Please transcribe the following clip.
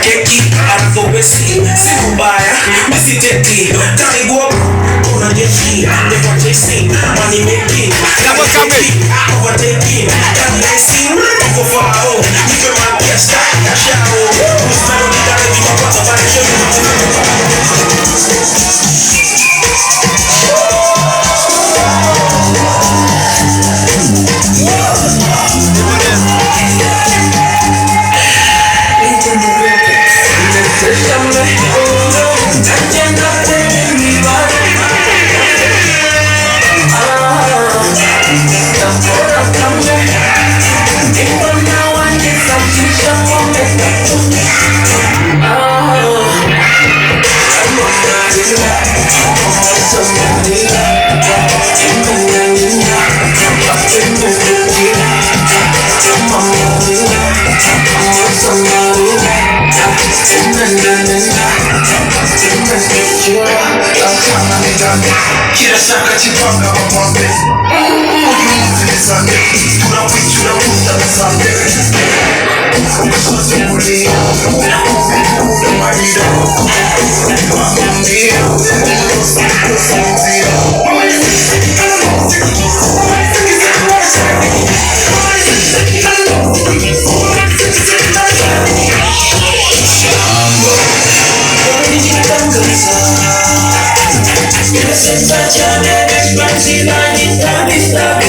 keki anazowesi si mbaya misiteti karibu kuna jeshi never chasing money making never coming overtaking can't listen go for our nipe makiasta ya shao usmano nidare viva kwa safari Kila shaka chipanga wamwambe Uyumuzilizane Tunawichura kutabizane Ukasozi mulio Uda marida Mamambio Such a bad expansive and it's a